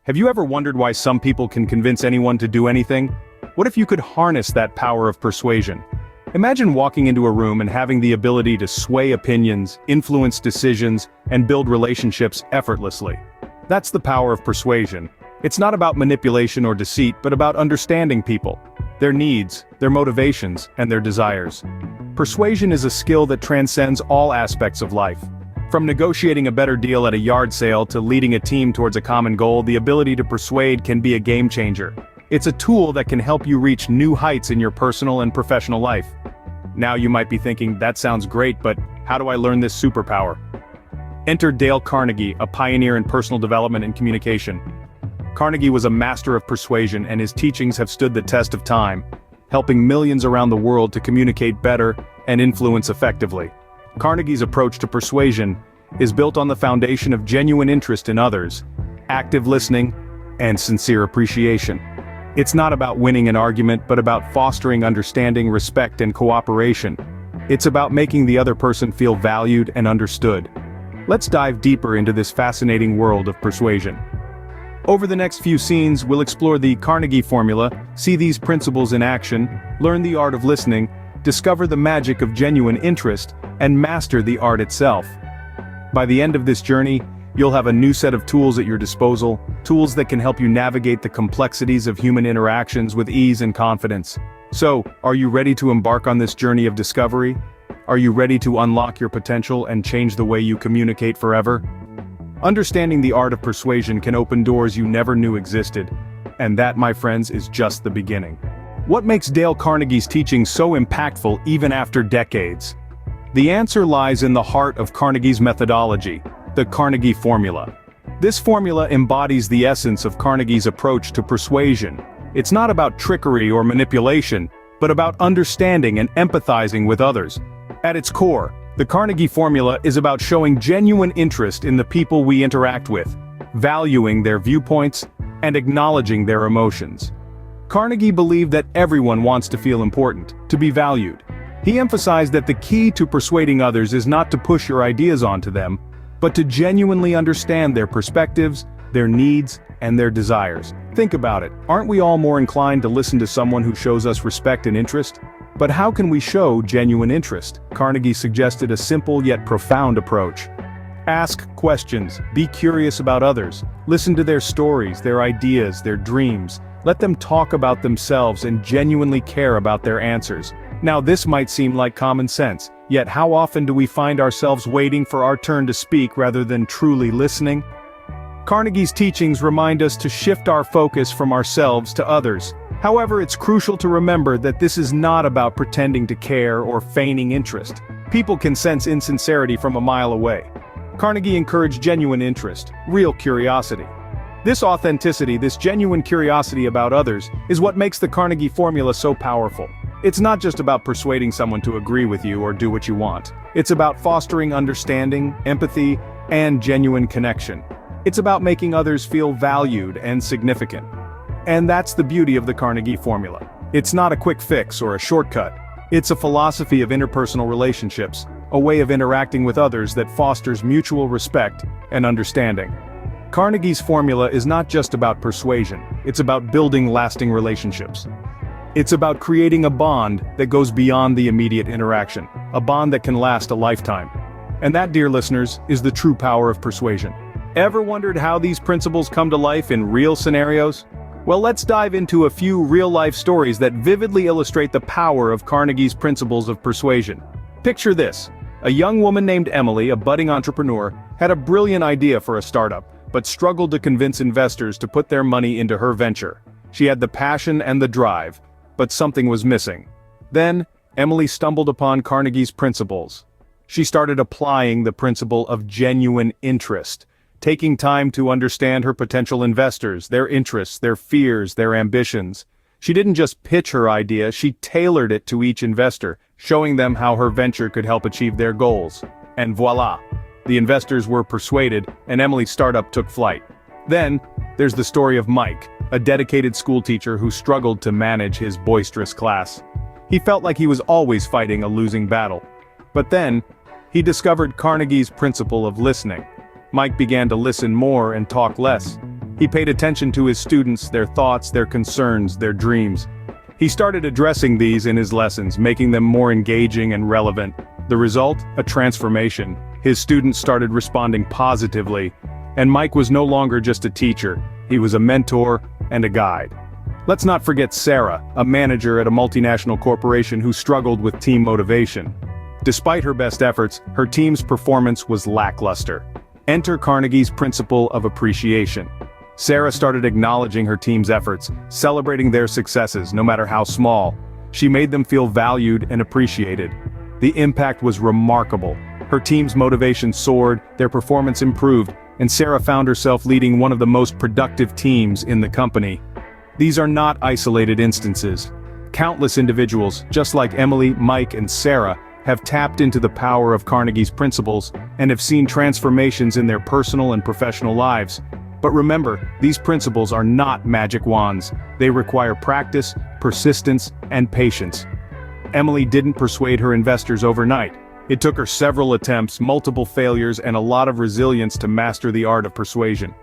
Have you ever wondered why some people can convince anyone to do anything? What if you could harness that power of persuasion? Imagine walking into a room and having the ability to sway opinions, influence decisions, and build relationships effortlessly. That's the power of persuasion. It's not about manipulation or deceit, but about understanding people, their needs, their motivations, and their desires. Persuasion is a skill that transcends all aspects of life. From negotiating a better deal at a yard sale to leading a team towards a common goal, the ability to persuade can be a game changer. It's a tool that can help you reach new heights in your personal and professional life. Now you might be thinking, that sounds great, but how do I learn this superpower? Enter Dale Carnegie, a pioneer in personal development and communication. Carnegie was a master of persuasion, and his teachings have stood the test of time, helping millions around the world to communicate better and influence effectively. Carnegie's approach to persuasion is built on the foundation of genuine interest in others, active listening, and sincere appreciation. It's not about winning an argument, but about fostering understanding, respect, and cooperation. It's about making the other person feel valued and understood. Let's dive deeper into this fascinating world of persuasion. Over the next few scenes, we'll explore the Carnegie formula, see these principles in action, learn the art of listening, discover the magic of genuine interest, and master the art itself. By the end of this journey, you'll have a new set of tools at your disposal, tools that can help you navigate the complexities of human interactions with ease and confidence. So, are you ready to embark on this journey of discovery? Are you ready to unlock your potential and change the way you communicate forever? Understanding the art of persuasion can open doors you never knew existed. And that, my friends, is just the beginning. What makes Dale Carnegie's teaching so impactful even after decades? The answer lies in the heart of Carnegie's methodology, the Carnegie formula. This formula embodies the essence of Carnegie's approach to persuasion. It's not about trickery or manipulation, but about understanding and empathizing with others. At its core, the Carnegie formula is about showing genuine interest in the people we interact with, valuing their viewpoints, and acknowledging their emotions. Carnegie believed that everyone wants to feel important, to be valued. He emphasized that the key to persuading others is not to push your ideas onto them, but to genuinely understand their perspectives, their needs, and their desires. Think about it, aren't we all more inclined to listen to someone who shows us respect and interest? But how can we show genuine interest? Carnegie suggested a simple yet profound approach. Ask questions, be curious about others, listen to their stories, their ideas, their dreams. Let them talk about themselves and genuinely care about their answers. Now this might seem like common sense, yet how often do we find ourselves waiting for our turn to speak rather than truly listening? Carnegie's teachings remind us to shift our focus from ourselves to others. However, it's crucial to remember that this is not about pretending to care or feigning interest. People can sense insincerity from a mile away. Carnegie encouraged genuine interest, real curiosity. This authenticity, this genuine curiosity about others, is what makes the Carnegie formula so powerful. It's not just about persuading someone to agree with you or do what you want. It's about fostering understanding, empathy, and genuine connection. It's about making others feel valued and significant. And that's the beauty of the Carnegie formula. It's not a quick fix or a shortcut. It's a philosophy of interpersonal relationships, a way of interacting with others that fosters mutual respect and understanding. Carnegie's formula is not just about persuasion, it's about building lasting relationships. It's about creating a bond that goes beyond the immediate interaction, a bond that can last a lifetime. And that, dear listeners, is the true power of persuasion. Ever wondered how these principles come to life in real scenarios? Well, let's dive into a few real-life stories that vividly illustrate the power of Carnegie's principles of persuasion. Picture this. A young woman named Emily, a budding entrepreneur, had a brilliant idea for a startup, but struggled to convince investors to put their money into her venture. She had the passion and the drive, but something was missing. Then, Emily stumbled upon Carnegie's principles. She started applying the principle of genuine interest, taking time to understand her potential investors, their interests, their fears, their ambitions. She didn't just pitch her idea, she tailored it to each investor, showing them how her venture could help achieve their goals. And voila! The investors were persuaded, and Emily's startup took flight. Then, there's the story of Mike, a dedicated school teacher who struggled to manage his boisterous class. He felt like he was always fighting a losing battle. But then, he discovered Carnegie's principle of listening. Mike began to listen more and talk less. He paid attention to his students, their thoughts, their concerns, their dreams. He started addressing these in his lessons, making them more engaging and relevant. The result? A transformation. His students started responding positively, and Mike was no longer just a teacher. He was a mentor and a guide. Let's not forget Sarah, a manager at a multinational corporation who struggled with team motivation. Despite her best efforts, her team's performance was lackluster. Enter Carnegie's principle of appreciation. Sarah started acknowledging her team's efforts, celebrating their successes, no matter how small. She made them feel valued and appreciated. The impact was remarkable. Her team's motivation soared, their performance improved, and Sarah found herself leading one of the most productive teams in the company. These are not isolated instances. Countless individuals, just like Emily, Mike, and Sarah, have tapped into the power of Carnegie's principles and have seen transformations in their personal and professional lives. But remember, these principles are not magic wands. They require practice, persistence, and patience. Emily didn't persuade her investors overnight. It took her several attempts, multiple failures, and a lot of resilience to master the art of persuasion.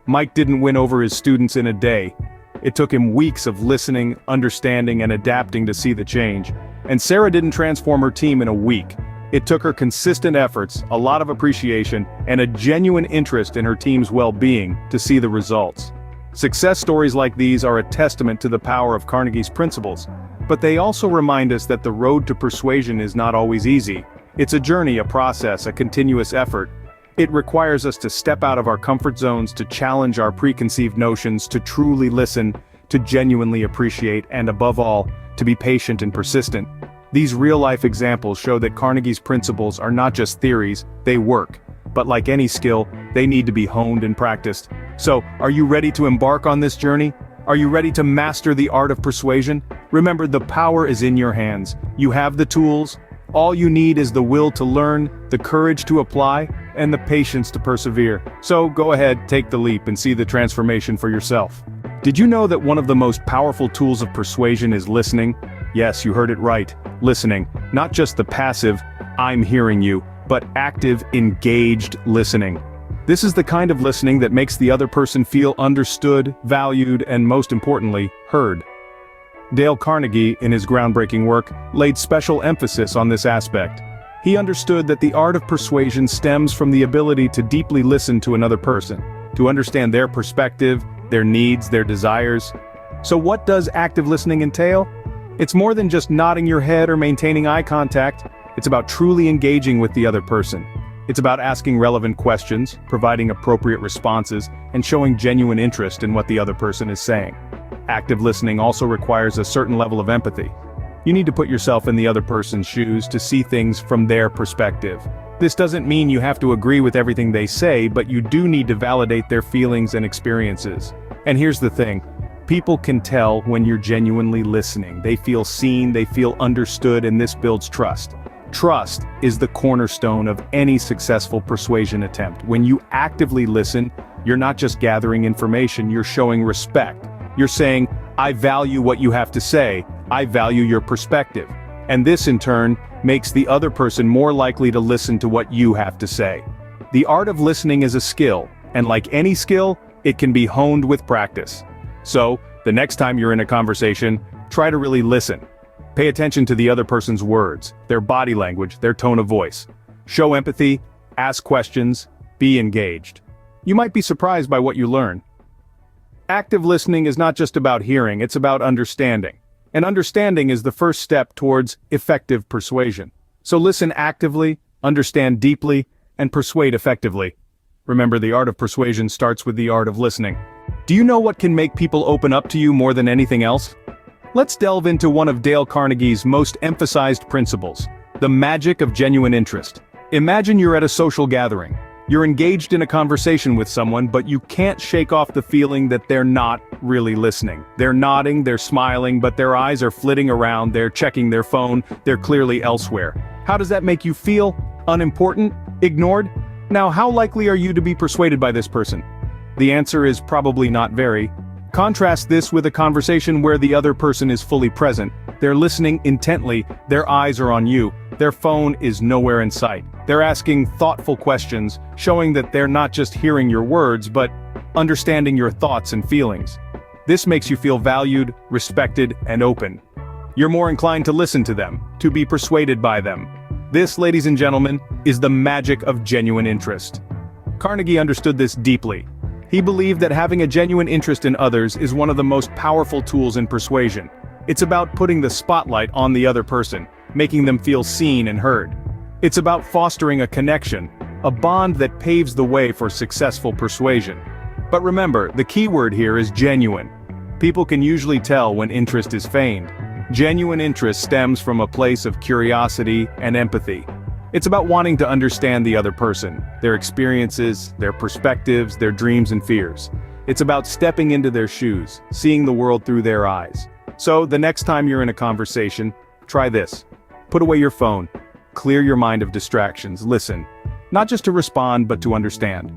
Mike didn't win over his students in a day. It took him weeks of listening, understanding, and adapting to see the change. And Sarah didn't transform her team in a week. It took her consistent efforts, a lot of appreciation, and a genuine interest in her team's well-being to see the results. Success stories like these are a testament to the power of Carnegie's principles, but they also remind us that the road to persuasion is not always easy. It's a journey, a process, a continuous effort. It requires us to step out of our comfort zones, to challenge our preconceived notions, to truly listen, to genuinely appreciate, and above all, to be patient and persistent. These real-life examples show that Carnegie's principles are not just theories, they work. But like any skill, they need to be honed and practiced. So, are you ready to embark on this journey? Are you ready to master the art of persuasion? Remember, the power is in your hands. You have the tools. All you need is the will to learn, the courage to apply, and the patience to persevere. So go ahead, take the leap, and see the transformation for yourself. Did you know that one of the most powerful tools of persuasion is listening? Yes, you heard it right. Listening. Not just the passive, I'm hearing you, but active, engaged listening. This is the kind of listening that makes the other person feel understood, valued, and most importantly, heard. Dale Carnegie, in his groundbreaking work, laid special emphasis on this aspect. He understood that the art of persuasion stems from the ability to deeply listen to another person, to understand their perspective, their needs, their desires. So what does active listening entail? It's more than just nodding your head or maintaining eye contact. It's about truly engaging with the other person. It's about asking relevant questions, providing appropriate responses, and showing genuine interest in what the other person is saying. Active listening also requires a certain level of empathy. You need to put yourself in the other person's shoes to see things from their perspective. This doesn't mean you have to agree with everything they say, but you do need to validate their feelings and experiences. And here's the thing. People can tell when you're genuinely listening. They feel seen, they feel understood, and this builds trust. Trust is the cornerstone of any successful persuasion attempt. When you actively listen, you're not just gathering information, you're showing respect. You're saying, I value what you have to say, I value your perspective. And this in turn makes the other person more likely to listen to what you have to say. The art of listening is a skill, and like any skill, it can be honed with practice. So, the next time you're in a conversation, try to really listen. Pay attention to the other person's words, their body language, their tone of voice. Show empathy, ask questions, be engaged. You might be surprised by what you learn. Active listening is not just about hearing, it's about understanding. And understanding is the first step towards effective persuasion. So listen actively, understand deeply, and persuade effectively. Remember, the art of persuasion starts with the art of listening. Do you know what can make people open up to you more than anything else? Let's delve into one of Dale Carnegie's most emphasized principles, the magic of genuine interest. Imagine you're at a social gathering. You're engaged in a conversation with someone, but you can't shake off the feeling that they're not really listening. They're nodding, they're smiling, but their eyes are flitting around, they're checking their phone, they're clearly elsewhere. How does that make you feel? Unimportant? Ignored? Now, how likely are you to be persuaded by this person? The answer is probably not very. Contrast this with a conversation where the other person is fully present. They're listening intently, their eyes are on you, their phone is nowhere in sight. They're asking thoughtful questions, showing that they're not just hearing your words, but understanding your thoughts and feelings. This makes you feel valued, respected, and open. You're more inclined to listen to them, to be persuaded by them. This, ladies and gentlemen, is the magic of genuine interest. Carnegie understood this deeply. He believed that having a genuine interest in others is one of the most powerful tools in persuasion. It's about putting the spotlight on the other person, making them feel seen and heard. It's about fostering a connection, a bond that paves the way for successful persuasion. But remember, the key word here is genuine. People can usually tell when interest is feigned. Genuine interest stems from a place of curiosity and empathy. It's about wanting to understand the other person, their experiences, their perspectives, their dreams and fears. It's about stepping into their shoes, seeing the world through their eyes. So, the next time you're in a conversation, try this. Put away your phone. Clear your mind of distractions. Listen. Not just to respond, but to understand.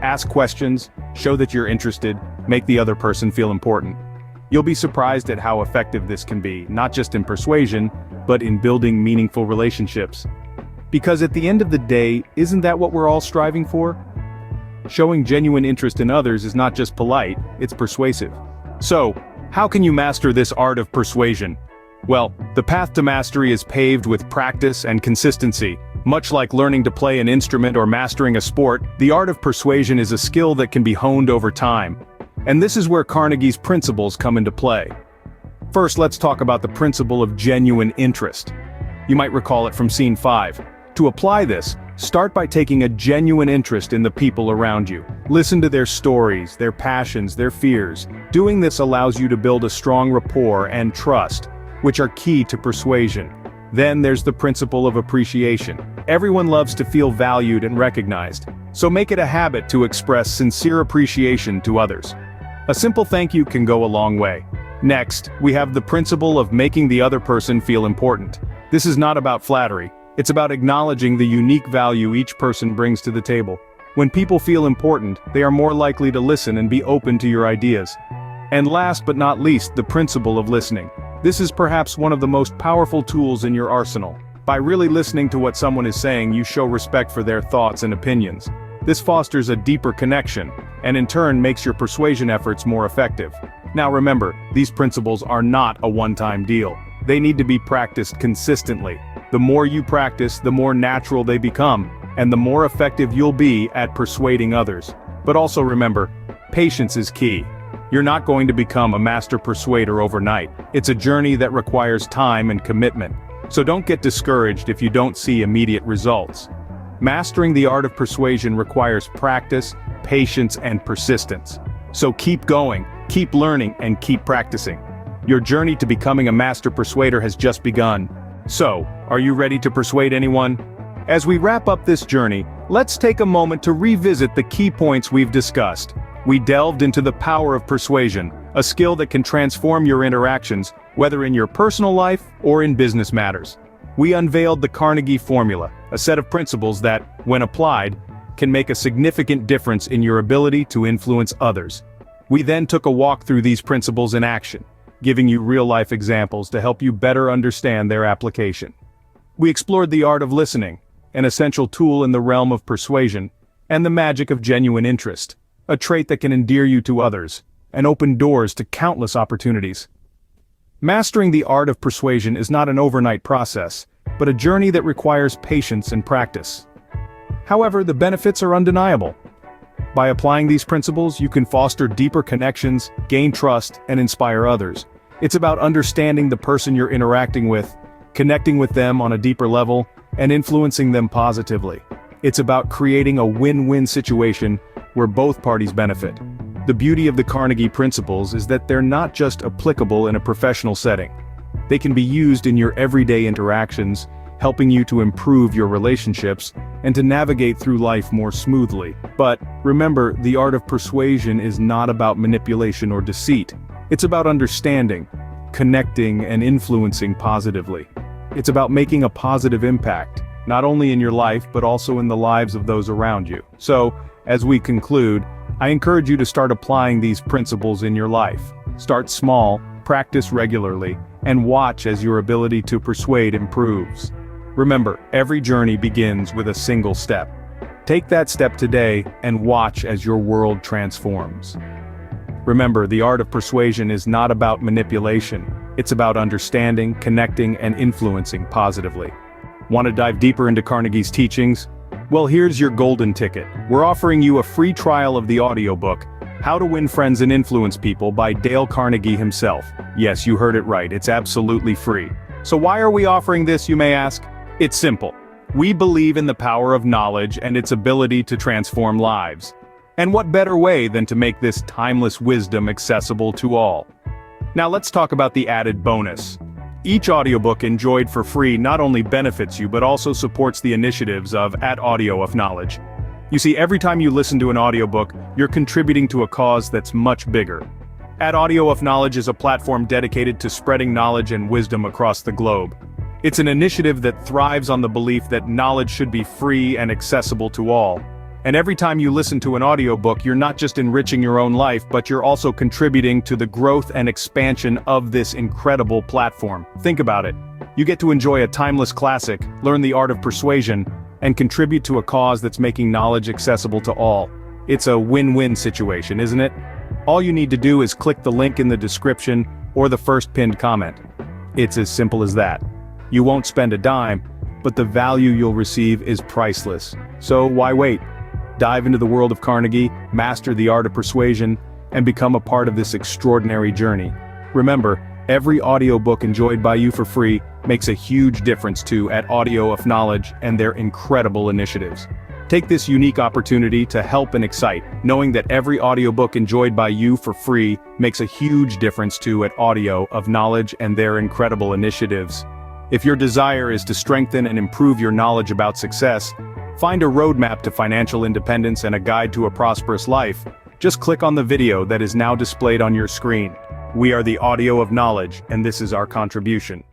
Ask questions, show that you're interested, make the other person feel important. You'll be surprised at how effective this can be, not just in persuasion, but in building meaningful relationships. Because at the end of the day, isn't that what we're all striving for? Showing genuine interest in others is not just polite, it's persuasive. So, how can you master this art of persuasion? Well, the path to mastery is paved with practice and consistency. Much like learning to play an instrument or mastering a sport, the art of persuasion is a skill that can be honed over time. And this is where Carnegie's principles come into play. First, let's talk about the principle of genuine interest. You might recall it from scene 5. To apply this, start by taking a genuine interest in the people around you. Listen to their stories, their passions, their fears. Doing this allows you to build a strong rapport and trust, which are key to persuasion. Then there's the principle of appreciation. Everyone loves to feel valued and recognized, so make it a habit to express sincere appreciation to others. A simple thank you can go a long way. Next, we have the principle of making the other person feel important. This is not about flattery. It's about acknowledging the unique value each person brings to the table. When people feel important, they are more likely to listen and be open to your ideas. And last but not least, the principle of listening. This is perhaps one of the most powerful tools in your arsenal. By really listening to what someone is saying, you show respect for their thoughts and opinions. This fosters a deeper connection, and in turn makes your persuasion efforts more effective. Now remember, these principles are not a one-time deal. They need to be practiced consistently. The more you practice, the more natural they become, and the more effective you'll be at persuading others. But also remember, patience is key. You're not going to become a master persuader overnight. It's a journey that requires time and commitment. So don't get discouraged if you don't see immediate results. Mastering the art of persuasion requires practice, patience, and persistence. So keep going, keep learning, and keep practicing. Your journey to becoming a master persuader has just begun. So, are you ready to persuade anyone? As we wrap up this journey, let's take a moment to revisit the key points we've discussed. We delved into the power of persuasion, a skill that can transform your interactions, whether in your personal life or in business matters. We unveiled the Carnegie formula, a set of principles that, when applied, can make a significant difference in your ability to influence others. We then took a walk through these principles in action, giving you real-life examples to help you better understand their application. We explored the art of listening, an essential tool in the realm of persuasion, and the magic of genuine interest, a trait that can endear you to others, and open doors to countless opportunities. Mastering the art of persuasion is not an overnight process, but a journey that requires patience and practice. However, the benefits are undeniable. By applying these principles, you can foster deeper connections, gain trust, and inspire others. It's about understanding the person you're interacting with, connecting with them on a deeper level, and influencing them positively. It's about creating a win-win situation where both parties benefit. The beauty of the Carnegie principles is that they're not just applicable in a professional setting. They can be used in your everyday interactions, helping you to improve your relationships and to navigate through life more smoothly. But remember, the art of persuasion is not about manipulation or deceit. It's about understanding, connecting, and influencing positively. It's about making a positive impact, not only in your life but also in the lives of those around you. So, as we conclude, I encourage you to start applying these principles in your life. Start small, practice regularly, and watch as your ability to persuade improves. Remember, every journey begins with a single step. Take that step today and watch as your world transforms. Remember, the art of persuasion is not about manipulation. It's about understanding, connecting, and influencing positively. Want to dive deeper into Carnegie's teachings? Well, here's your golden ticket. We're offering you a free trial of the audiobook, How to Win Friends and Influence People by Dale Carnegie himself. Yes, you heard it right, it's absolutely free. So why are we offering this, you may ask? It's simple. We believe in the power of knowledge and its ability to transform lives. And what better way than to make this timeless wisdom accessible to all? Now let's talk about the added bonus. Each audiobook enjoyed for free not only benefits you but also supports the initiatives of audioofknowledge. You see, every time you listen to an audiobook, you're contributing to a cause that's much bigger. Audioofknowledge is a platform dedicated to spreading knowledge and wisdom across the globe. It's an initiative that thrives on the belief that knowledge should be free and accessible to all. And every time you listen to an audiobook, you're not just enriching your own life, but you're also contributing to the growth and expansion of this incredible platform. Think about it. You get to enjoy a timeless classic, learn the art of persuasion, and contribute to a cause that's making knowledge accessible to all. It's a win-win situation, isn't it? All you need to do is click the link in the description or the first pinned comment. It's as simple as that. You won't spend a dime, but the value you'll receive is priceless. So why wait? Dive into the world of Carnegie, master the art of persuasion, and become a part of this extraordinary journey. Remember, every audiobook enjoyed by you for free makes a huge difference to audioofknowledge and their incredible initiatives. Take this unique opportunity to help and excite, knowing that every audiobook enjoyed by you for free makes a huge difference to audioofknowledge and their incredible initiatives. If your desire is to strengthen and improve your knowledge about success, find a roadmap to financial independence and a guide to a prosperous life, just click on the video that is now displayed on your screen. We are the Audio of Knowledge, and this is our contribution.